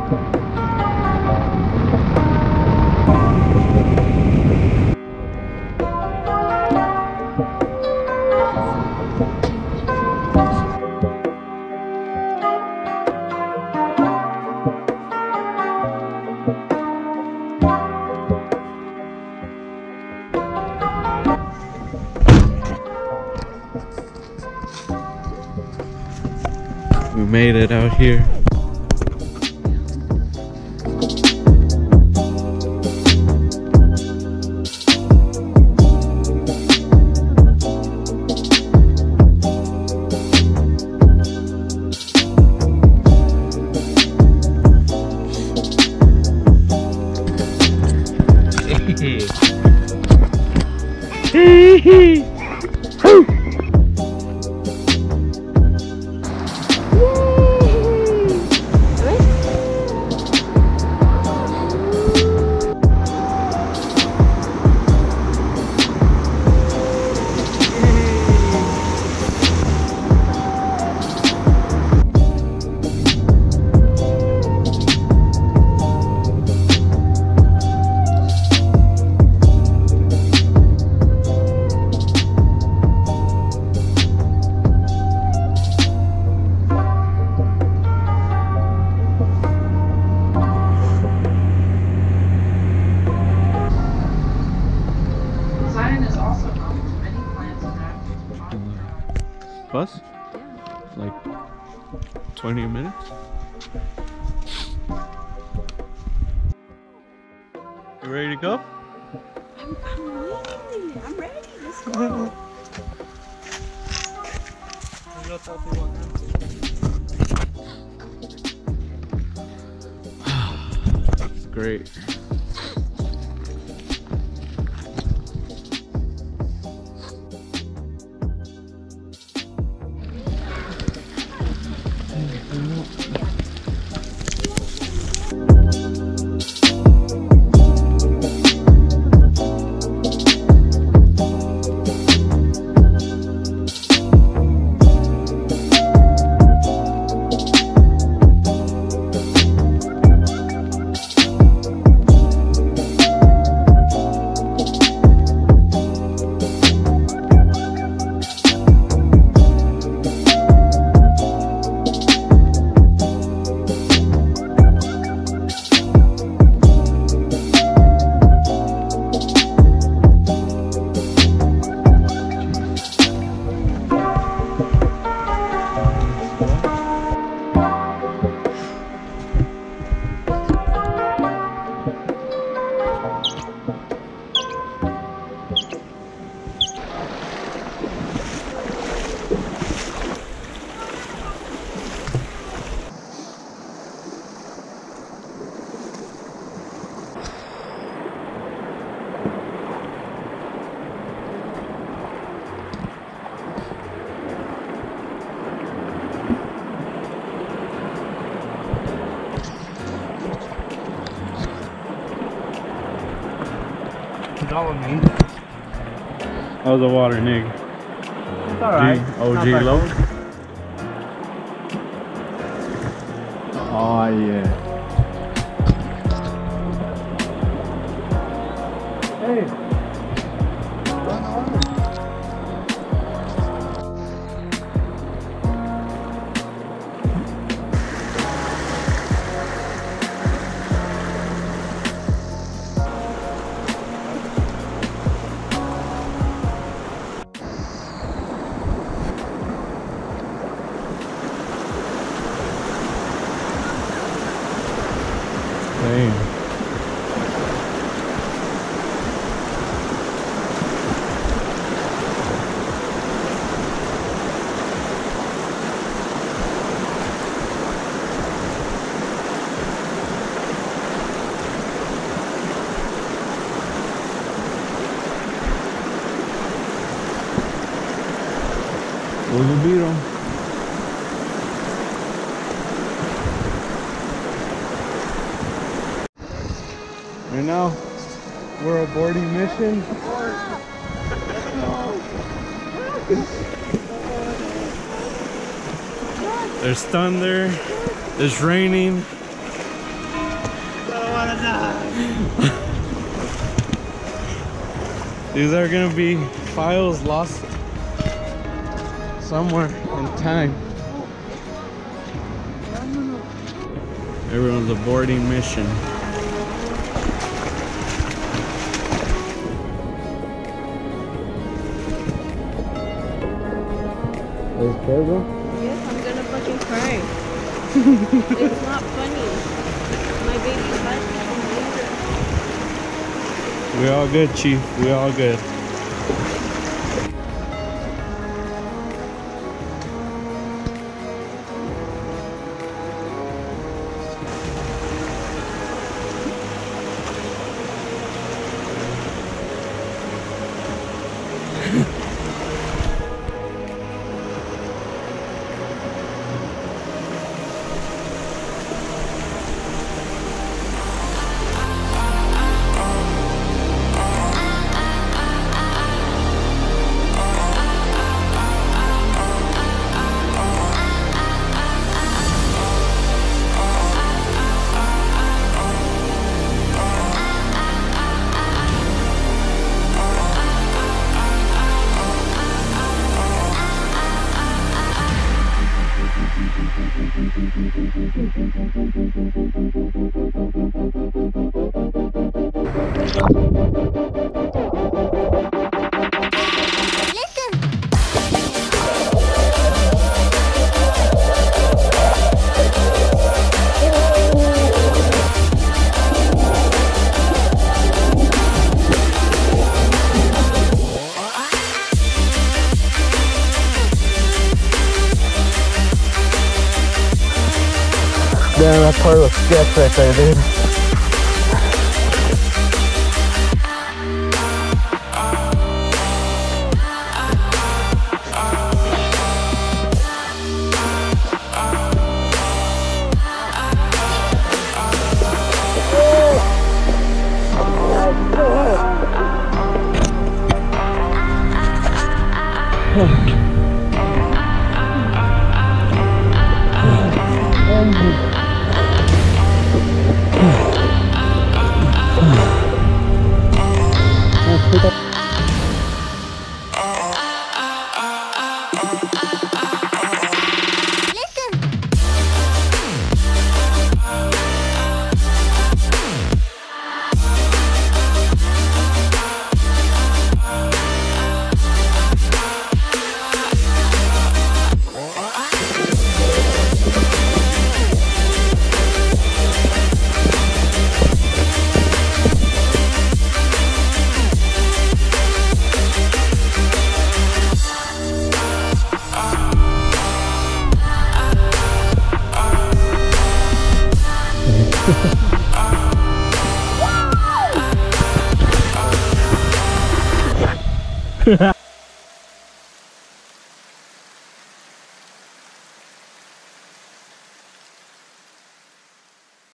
We made it out here. Bus? Yeah. Like 20 minutes? You ready to go? I'm ready. Let's go. It's great. How's the water, nigga? It's alright. OG low? Oh yeah. Hey. Damn. Will you beat him? Right now, we're aborting mission. There's thunder, it's raining, These are gonna be files lost somewhere in time. Everyone's aborting mission. Okay, bro? Yes, I'm gonna fucking cry. It's not funny. My baby's life is in danger. We all good, Chief. We all good. Damn, that part was sketch right there, dude.